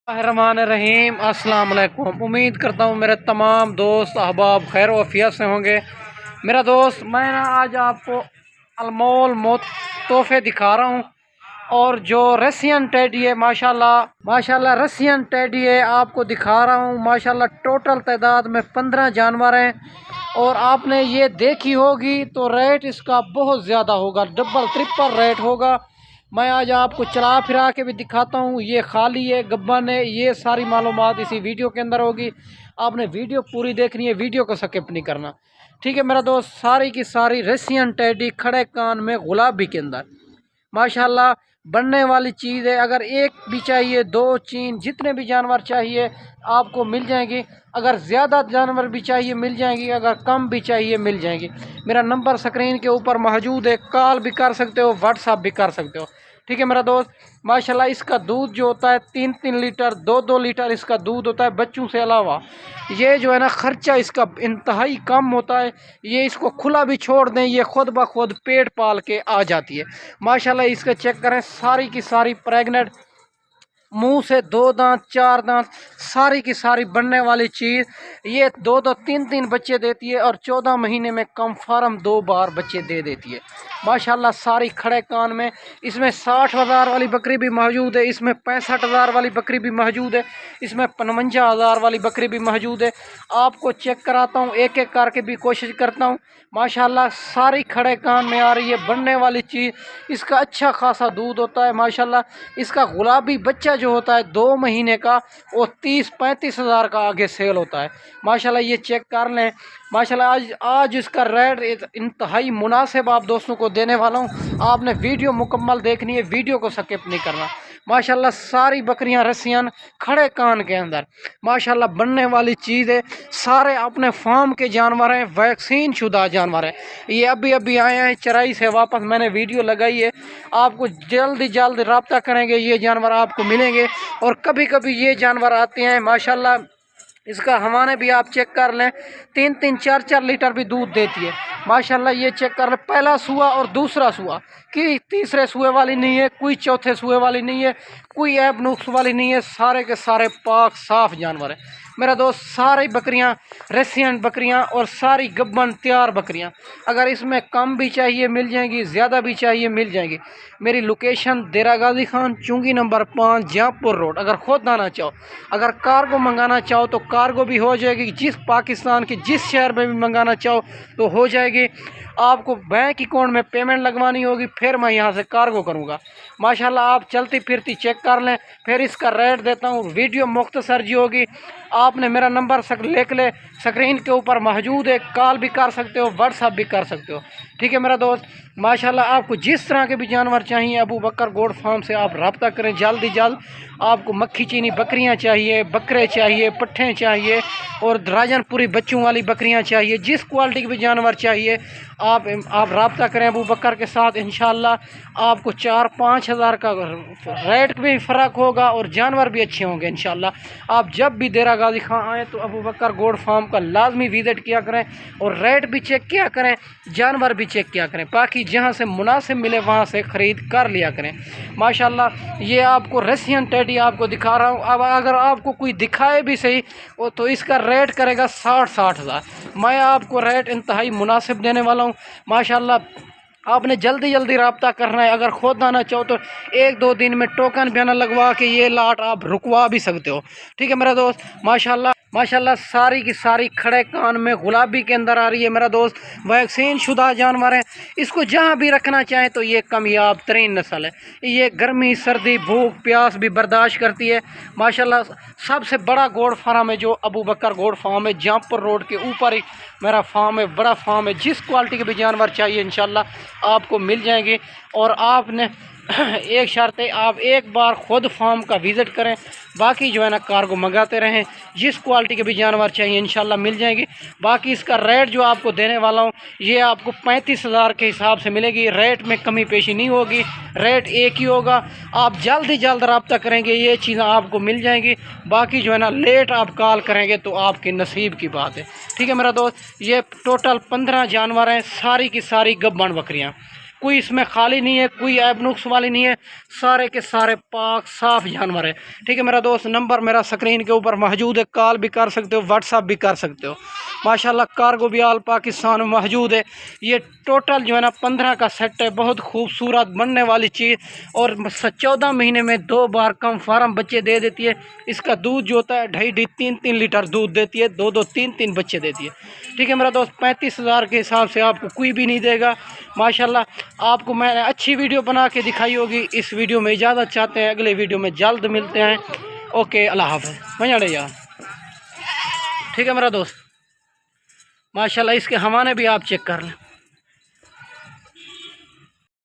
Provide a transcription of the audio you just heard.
रहमान रहीम अस्सलाम वालेकुम। उम्मीद करता हूँ मेरे तमाम दोस्त अहबाब खैर वफ़ियत से होंगे। मेरा दोस्त मैं आज आपको अनमोल तोहफे दिखा रहा हूँ। और जो रसियन टेडी है माशाल्लाह माशाल्लाह रसियन टेडी है आपको दिखा रहा हूँ। माशाल्लाह टोटल तादाद में 15 जानवर हैं। और आपने ये देखी होगी तो रेट इसका बहुत ज़्यादा होगा, डबल ट्रिपल रेट होगा। मैं आज आपको चला फिरा के भी दिखाता हूँ। ये खाली है, गब्बन है, ये सारी मालूमात इसी वीडियो के अंदर होगी। आपने वीडियो पूरी देखनी है, वीडियो को स्किप नहीं करना, ठीक है मेरा दोस्त। सारी की सारी रसियन टेडी खड़े कान में गुलाबी के अंदर माशाल्लाह बनने वाली चीज़ है। अगर एक भी चाहिए, दो चीन जितने भी जानवर चाहिए आपको मिल जाएंगे। अगर ज़्यादा जानवर भी चाहिए मिल जाएंगी, अगर कम भी चाहिए मिल जाएंगी। मेरा नंबर स्क्रीन के ऊपर मौजूद है, कॉल भी कर सकते हो, व्हाट्सअप भी कर सकते हो, ठीक है मेरा दोस्त। माशाल्लाह इसका दूध जो होता है 3-3 लीटर 2-2 लीटर इसका दूध होता है बच्चों से अलावा। ये जो है ना खर्चा इसका इंतहाई कम होता है। ये इसको खुला भी छोड़ दें, ये खुद ब खुद पेट पाल के आ जाती है माशाल्लाह। इसका चेक करें, सारी की सारी प्रेग्नेंट, मुंह से 2 दांत 4 दांत, सारी की सारी बनने वाली चीज़। ये 2-2 3-3 बच्चे देती है और 14 महीने में कंफर्म 2 बार बच्चे दे देती है माशाल्लाह। सारी खड़े कान में। इसमें 60,000 वाली बकरी भी मौजूद है, इसमें 65,000 वाली बकरी भी मौजूद है, इसमें 55,000 वाली बकरी भी मौजूद है। आपको चेक कराता हूँ, एक एक करके भी कोशिश करता हूँ माशाल्लाह। सारी खड़े कान में आ रही है बनने वाली चीज़। इसका अच्छा खासा दूध होता है माशाल्लाह। इसका गुलाबी बच्चा जो होता है 2 महीने का, वो 30-35 हज़ार का आगे सेल होता है माशाल्लाह। ये चेक कर लें माशाल्लाह। आज इसका रेट इंतहाई मुनासिब आप दोस्तों को देने वाला हूँ। आपने वीडियो मुकम्मल देखनी है, वीडियो को स्किप नहीं करना माशाल्लाह। सारी बकरियां रसियन खड़े कान के अंदर माशाल्लाह बनने वाली चीज़ है। सारे अपने फार्म के जानवर हैं, वैक्सीन शुदा जानवर हैं। ये अभी अभी आए हैं चराई से वापस, मैंने वीडियो लगाई है। आपको जल्द रब्ता करेंगे, ये जानवर आपको मिलेंगे। और कभी कभी ये जानवर आते हैं माशाल्लाह। इसका हवाने भी आप चेक कर लें, 3-3 4-4 लीटर भी दूध देती है माशाल्लाह। ये चेक कर लें, पहला सुआ और दूसरा सुआ, कि तीसरे सुए वाली नहीं है, कोई चौथे सुए वाली नहीं है, कोई ऐब नुक्स वाली नहीं है। सारे के सारे पाक साफ जानवर है मेरा दोस्त। सारी बकरियां रसियन बकरियां और सारी गब्बन तैयार बकरियां। अगर इसमें कम भी चाहिए मिल जाएंगी, ज़्यादा भी चाहिए मिल जाएंगी। मेरी लोकेशन डेरा गाजी खान, चुंगी नंबर 5, जहाँपुर रोड। अगर खुद आना चाहो, अगर कार्गो मंगाना चाहो तो कार्गो भी हो जाएगी। जिस पाकिस्तान के जिस शहर में भी मंगाना चाहो तो हो जाएगी। आपको बैंक अकाउंट में पेमेंट लगवानी होगी, फिर मैं यहाँ से कार्गो करूँगा माशाल्लाह। आप चलती फिरती चेक कर लें, फिर इसका रेट देता हूँ। वीडियो मुख्तसर जी होगी। आपने मेरा नंबर लिख ले, स्क्रीन के ऊपर मौजूद है, कॉल भी कर सकते हो, व्हाट्सअप भी कर सकते हो, ठीक है मेरा दोस्त माशाल्लाह। आपको जिस तरह के भी जानवर चाहिए अबू बकर गोट फार्म से आप रब्ता करें जल्द। आपको मक्खी चीनी बकरियां चाहिए, बकरे चाहिए, पट्ठे चाहिए और राजनपुरी बच्चों वाली बकरियां चाहिए, जिस क्वालिटी के भी जानवर चाहिए आप रब्ता करें अबू बकर के साथ। इंशाल्लाह आपको 4-5 हज़ार का रेट भी फ़र्क होगा और जानवर भी अच्छे होंगे इंशाल्लाह। आप जब भी डेरा गाजी खान आएँ तो अबू बकर गोट फार्म का लाजमी विज़िट किया करें और रेट भी चेक किया करें, जानवर भी चेक किया करें, बाकी जहाँ से मुनासिब मिले वहाँ से ख़रीद कर लिया करें माशाल्लाह। ये आपको रसियन टेडी आपको दिखा रहा हूँ। अब अगर आपको कोई दिखाए भी सही तो इसका रेट करेगा 60-60 हज़ार। मैं आपको रेट इंतहाई मुनासिब देने वाला हूँ माशाल्लाह। आपने जल्दी रब्ता करना है। अगर खुद आना चाहो तो 1-2 दिन में टोकन भी ना लगवा के ये लाट आप रुकवा भी सकते हो, ठीक है मेरा दोस्त माशाल्लाह। सारी की सारी खड़े कान में गुलाबी के अंदर आ रही है मेरा दोस्त। वैक्सीन शुदा जानवर है। इसको जहाँ भी रखना चाहें तो ये कामयाब तरीन नस्ल है। ये गर्मी सर्दी भूख प्यास भी बर्दाश्त करती है माशाल्लाह। सबसे बड़ा गोड फार्म है जो अबू बकर गोड फार्म है, जहाँपुर रोड के ऊपर ही मेरा फार्म है, बड़ा फार्म है। जिस क्वालिटी के भी जानवर चाहिए इंशाल्लाह आपको मिल जाएंगे। और आपने एक शर्त है, आप एक बार खुद फार्म का विज़िट करें, बाकी जो है ना कार्गो मंगाते रहें। जिस क्वालिटी के भी जानवर चाहिए इंशाल्लाह मिल जाएंगे। बाकी इसका रेट जो आपको देने वाला हूँ ये आपको 35 हज़ार के हिसाब से मिलेगी। रेट में कमी पेशी नहीं होगी, रेट एक ही होगा। आप जल्द रब्ता करेंगे, ये चीज़ें आपको मिल जाएंगी। बाकी जो है ना लेट आप कॉल करेंगे तो आपके नसीब की बात है, ठीक है मेरा दोस्त। ये टोटल 15 जानवर हैं, सारी की सारी गब्बन बकरियाँ। कोई इसमें खाली नहीं है, कोई ऐब नुक्स वाली नहीं है, सारे के सारे पाक साफ जानवर है। ठीक है मेरा दोस्त, नंबर मेरा स्क्रीन के ऊपर मौजूद है, कॉल भी कर सकते हो, व्हाट्सअप भी कर सकते हो। माशाल्लाह कार्गो भी आल पाकिस्तान में मौजूद है। ये टोटल जो है ना 15 का सेट है, बहुत खूबसूरत बनने वाली चीज़, और 14 महीने में 2 बार कम फार्म बच्चे दे देती है। इसका दूध जो होता है 2.5-3 लीटर दूध देती है, 2-3 बच्चे देती है। ठीक है मेरा दोस्त, 35,000 के हिसाब से आपको कोई भी नहीं देगा। माशाल्लाह आपको मैंने अच्छी वीडियो बना के दिखाई होगी। इस वीडियो में इजाज़त चाहते हैं, अगले वीडियो में जल्द मिलते हैं। ओके, अल्लाह हाफ़िज़। मजा यार। ठीक है मेरा दोस्त, माशाल्लाह इसके हवाने भी आप चेक कर लें।